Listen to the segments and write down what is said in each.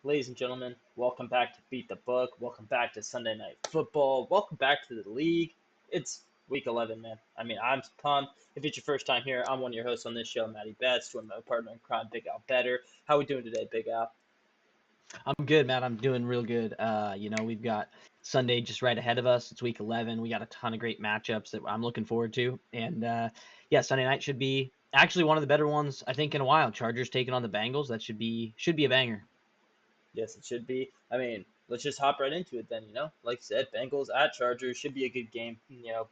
Ladies and gentlemen, welcome back to Beat the Book. Welcome back to Sunday Night Football. Welcome back to the league. It's week 11, man. I'm Tom. If it's your first time here, I'm one of your hosts on this show, MattyBets, joined by my partner in crime, BigAL Bettor. How we doing today, BigAL? I'm good, man. I'm doing real good. We've got Sunday just right ahead of us. It's week 11. We got a ton of great matchups that I'm looking forward to. And Sunday night should be actually one of the better ones I think in a while. Chargers taking on the Bengals. That should be a banger. Yes, it should be. Let's just hop right into it then, Like you said, Bengals at Chargers should be a good game.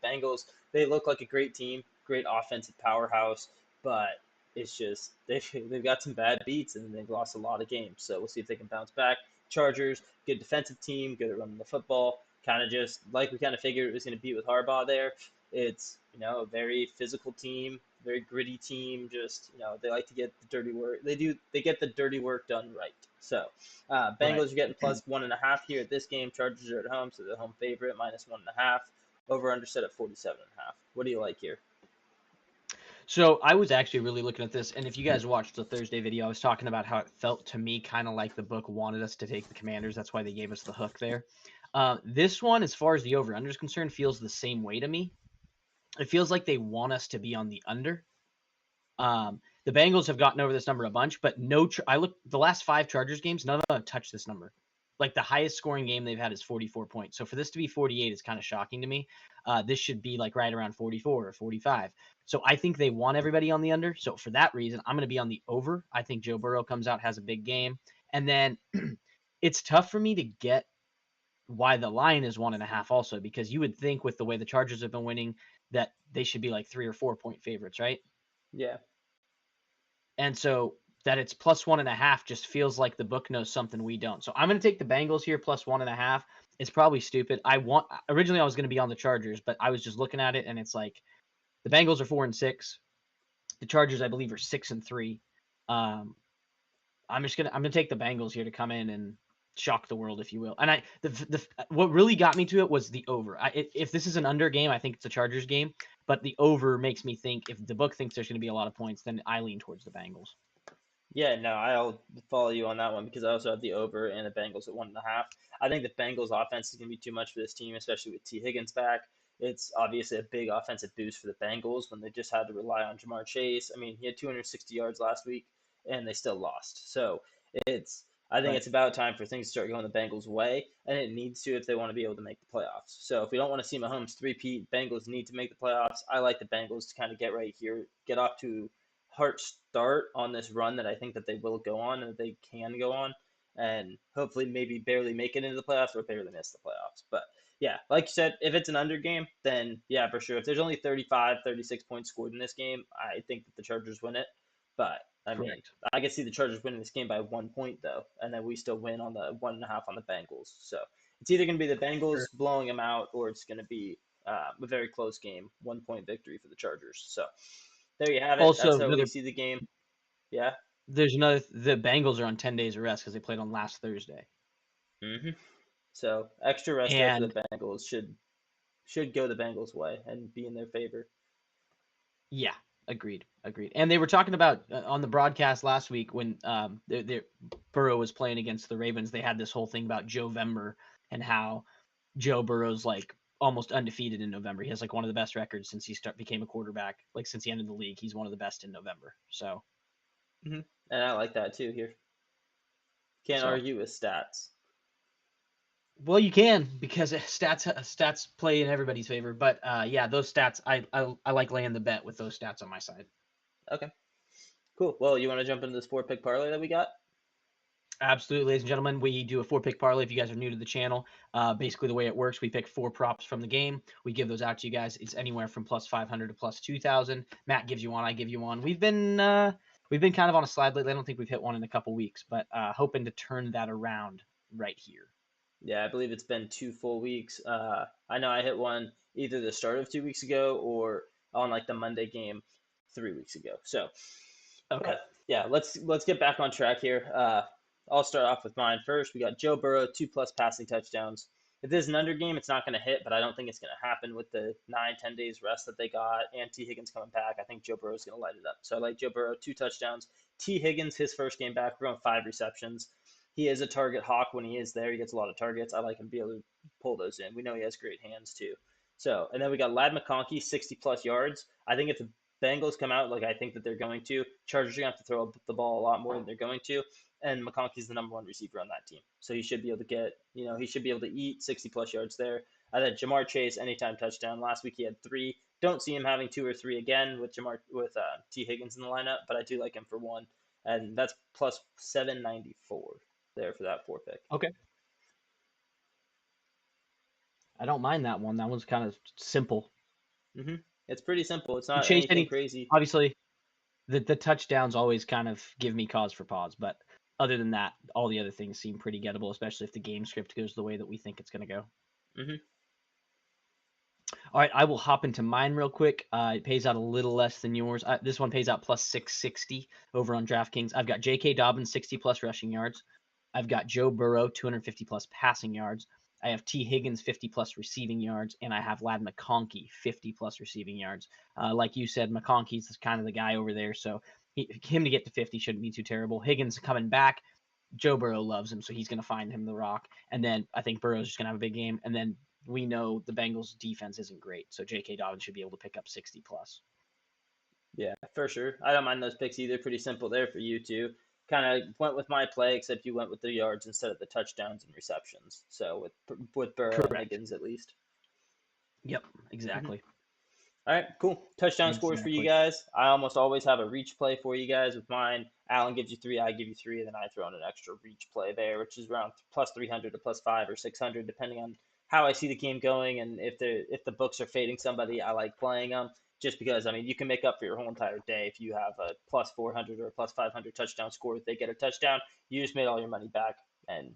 Bengals, they look like a great team, great offensive powerhouse, but it's just they've got some bad beats and they've lost a lot of games. So we'll see if they can bounce back. Chargers, good defensive team, good at running the football. Kind of just like we kind of figured it was going to be with Harbaugh there. It's, a very physical team, very gritty team. Just, they like to get the dirty work. They get the dirty work done right. So Bengals are getting plus 1.5 here at this game. Chargers are at home, so the home favorite minus 1.5. Over under set at 47.5. What do you like here? So I was actually really looking at this, and if you guys watched the Thursday video, I was talking about how it felt to me kind of like the book wanted us to take the Commanders. That's why they gave us the hook there. This one, as far as the over-under is concerned, feels the same way to me. It feels like they want us to be on the under. The Bengals have gotten over this number a bunch, but I looked the last 5 Chargers games, none of them have touched this number. Like the highest scoring game they've had is 44 points. So for this to be 48 is kind of shocking to me. This should be like right around 44 or 45. So I think they want everybody on the under. So for that reason, I'm going to be on the over. I think Joe Burrow comes out, has a big game. And then it's tough for me to get why the line is 1.5 also, because you would think with the way the Chargers have been winning that they should be like 3 or 4 point favorites, right? Yeah. And so that it's plus 1.5 just feels like the book knows something we don't. So I'm going to take the Bengals here plus 1.5. It's probably stupid. Originally I was going to be on the Chargers, but I was just looking at it and it's like the Bengals are 4-6. The Chargers, I believe, are 6-3. I'm going to take the Bengals here to come in and shock the world, if you will. And what really got me to it was the over. If this is an under game, I think it's a Chargers game. But the over makes me think if the book thinks there's going to be a lot of points, then I lean towards the Bengals. Yeah, no, I'll follow you on that one because I also have the over and the Bengals at 1.5. I think the Bengals offense is going to be too much for this team, especially with T. Higgins back. It's obviously a big offensive boost for the Bengals when they just had to rely on Jamar Chase. He had 260 yards last week and they still lost. So I think it's about time for things to start going the Bengals' way, and it needs to if they want to be able to make the playoffs. So if we don't want to see Mahomes three-peat, Bengals need to make the playoffs. I like the Bengals to kind of get right here, get off to heart start on this run that I think that they will go on and that they can go on, and hopefully maybe barely make it into the playoffs or barely miss the playoffs. But yeah, like you said, if it's an under game, then yeah, for sure. If there's only 35, 36 points scored in this game, I think that the Chargers win it. But I can see the Chargers winning this game by 1 point though, and then we still win on the 1.5 on the Bengals. So it's either going to be the Bengals blowing them out, or it's going to be a very close game, 1 point victory for the Chargers. So there you have it. Also, that's how we see the game. Yeah. There's the Bengals are on 10 days of rest because they played on last Thursday. Mm-hmm. So extra rest there for the Bengals should go the Bengals' way and be in their favor. Yeah, agreed. And they were talking about on the broadcast last week when Burrow was playing against the Ravens. They had this whole thing about Joe-vember and how Joe Burrow's like almost undefeated in November. He has like one of the best records since he became a quarterback. Like since he entered the league, he's one of the best in November. So, and I like that too. Here, can't argue with stats. Well, you can because stats play in everybody's favor. But yeah, those stats, I like laying the bet with those stats on my side. Okay, cool. Well, you want to jump into this 4-pick parlay that we got? Absolutely, ladies and gentlemen. We do a 4-pick parlay. If you guys are new to the channel, basically the way it works, we pick 4 props from the game. We give those out to you guys. It's anywhere from plus 500 to plus 2,000. Matt gives you one. I give you one. We've been kind of on a slide lately. I don't think we've hit one in a couple weeks, but hoping to turn that around right here. Yeah, I believe it's been 2 full weeks. I know I hit one either the start of 2 weeks ago or on like the Monday game 3 weeks ago. So, okay, yeah, let's get back on track here. I'll start off with mine first. We got Joe Burrow, 2+ passing touchdowns. If this is an under game, it's not going to hit, but I don't think it's going to happen with the 9-10 days rest that they got and T. Higgins coming back. I think Joe Burrow is going to light it up. So I like Joe Burrow, 2 touchdowns. T. Higgins, his first game back, we're on 5 receptions. he is a target hawk when he is there. He gets a lot of targets. I like him to be able to pull those in. We know he has great hands too. So, and then we got Lad McConkey, 60 plus yards. I think if the Bengals come out like I think that they're going to, Chargers are going to have to throw the ball a lot more than they're going to. And McConkey's the number one receiver on that team. So he should be able to get, he should be able to eat 60 plus yards there. I had Jamar Chase, anytime touchdown. Last week he had 3. Don't see him having 2 or 3 again with T. Higgins in the lineup, but I do like him for 1. And that's plus 794 there for that 4 pick. Okay. I don't mind that one. That one's kind of simple. Mm-hmm. It's pretty simple. It's not anything crazy. Obviously, the touchdowns always kind of give me cause for pause, but other than that, all the other things seem pretty gettable, especially if the game script goes the way that we think it's going to go. Mm-hmm. All right, I will hop into mine real quick. It pays out a little less than yours. This one pays out plus 660 over on DraftKings. I've got J.K. Dobbins, 60 plus rushing yards. I've got Joe Burrow, 250 plus passing yards. I have T. Higgins, 50 plus receiving yards, and I have Lad McConkey, 50 plus receiving yards. Like you said, McConkey's kind of the guy over there, so him to get to 50 shouldn't be too terrible. Higgins coming back. Joe Burrow loves him, so he's going to find him the rock. And then I think Burrow's just going to have a big game. And then we know the Bengals defense isn't great, so J.K. Dobbins should be able to pick up 60 plus. Yeah, for sure. I don't mind those picks either. Pretty simple there for you too. Kind of went with my play, except you went with the yards instead of the touchdowns and receptions. So with Burrow and Higgins at least. Yep, exactly. Mm-hmm. All right, cool. Touchdown scores for you guys. I almost always have a reach play for you guys with mine. Alan gives you 3, I give you 3, and then I throw in an extra reach play there, which is around plus 300 to plus 5 or 600, depending on how I see the game going, and if the books are fading somebody, I like playing them. Just because, I mean, you can make up for your whole entire day if you have a plus 400 or a plus 500 touchdown score. If they get a touchdown, you just made all your money back, and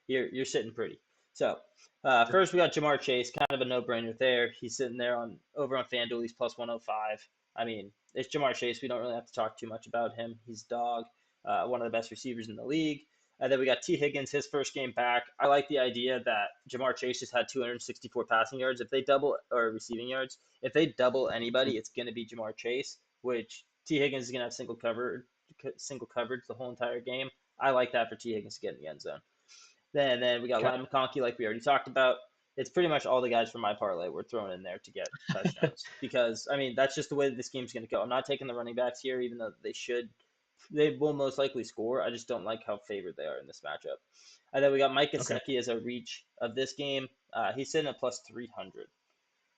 you're sitting pretty. So first we got Jamar Chase, kind of a no-brainer there. He's sitting there over on FanDuel. He's plus 105. I mean, it's Jamar Chase. We don't really have to talk too much about him. He's dog, one of the best receivers in the league. And then we got T. Higgins, his first game back. I like the idea that Jamar Chase just had 264 passing yards. If they double, or receiving yards, if they double anybody, it's going to be Jamar Chase, which T. Higgins is going to have single coverage the whole entire game. I like that for T. Higgins to get in the end zone. Then we got Lad McConkey, like we already talked about. It's pretty much all the guys from my parlay we're throwing in there to get touchdowns. Because, I mean, that's just the way that this game's going to go. I'm not taking the running backs here, even though they will most likely score. I just don't like how favored they are in this matchup. And then we got Mike Gesicki as a reach of this game. He's sitting at plus 300.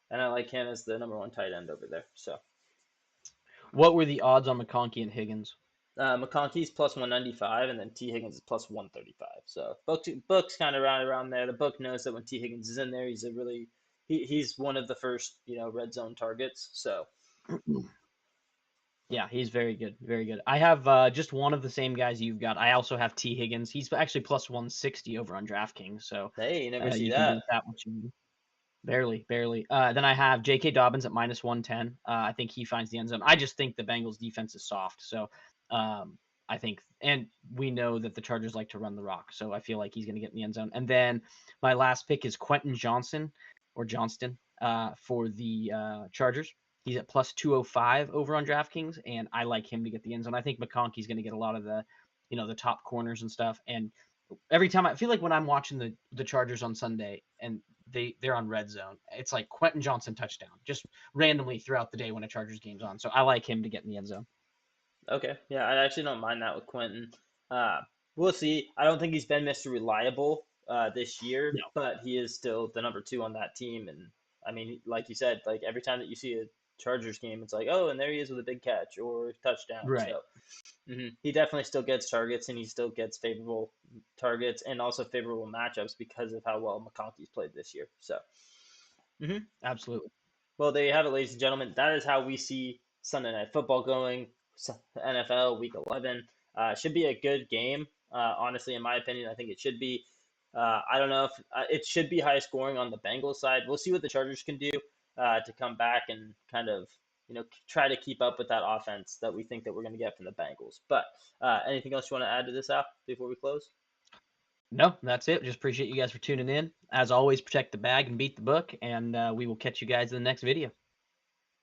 And I like him as the number 1 tight end over there. So, what were the odds on McConkey and Higgins? McConkey's plus 195, and then T. Higgins is plus 135. So book's kind of around there. The book knows that when T. Higgins is in there, he's one of the first red zone targets. So yeah, he's very good, very good. I have just one of the same guys you've got. I also have T. Higgins. He's actually plus 160 over on DraftKings. So hey, you never see you that. Can do that what you need. Barely. Then I have J.K. Dobbins at minus 110. I think he finds the end zone. I just think the Bengals defense is soft. So I think, and we know that the Chargers like to run the rock. So I feel like he's going to get in the end zone. And then my last pick is Quentin Johnston for the Chargers. He's at plus 205 over on DraftKings, and I like him to get the end zone. I think McConkey's going to get a lot of the top corners and stuff. And every time I feel like when I'm watching the Chargers on Sunday and they're on red zone, it's like Quentin Johnston touchdown just randomly throughout the day when a Chargers game's on. So I like him to get in the end zone. Okay. Yeah, I actually don't mind that with Quentin. We'll see. I don't think he's been Mr. Reliable this year, but he is still the number 2 on that team. And I mean, like you said, like every time that you see a Chargers game, it's like, oh, and there he is with a big catch or touchdown. Right. So he definitely still gets targets, and he still gets favorable targets and also favorable matchups because of how well McConkey's played this year. So, absolutely. Well, there you have it, ladies and gentlemen. That is how we see Sunday Night Football going. NFL Week 11 should be a good game. Honestly, in my opinion, I think it should be. I don't know if it should be high scoring on the Bengals side. We'll see what the Chargers can do to come back and kind of try to keep up with that offense that we think that we're going to get from the Bengals. But anything else you want to add to this, Al, before we close? No, that's it. Just appreciate you guys for tuning in. As always, protect the bag and beat the book, and we will catch you guys in the next video.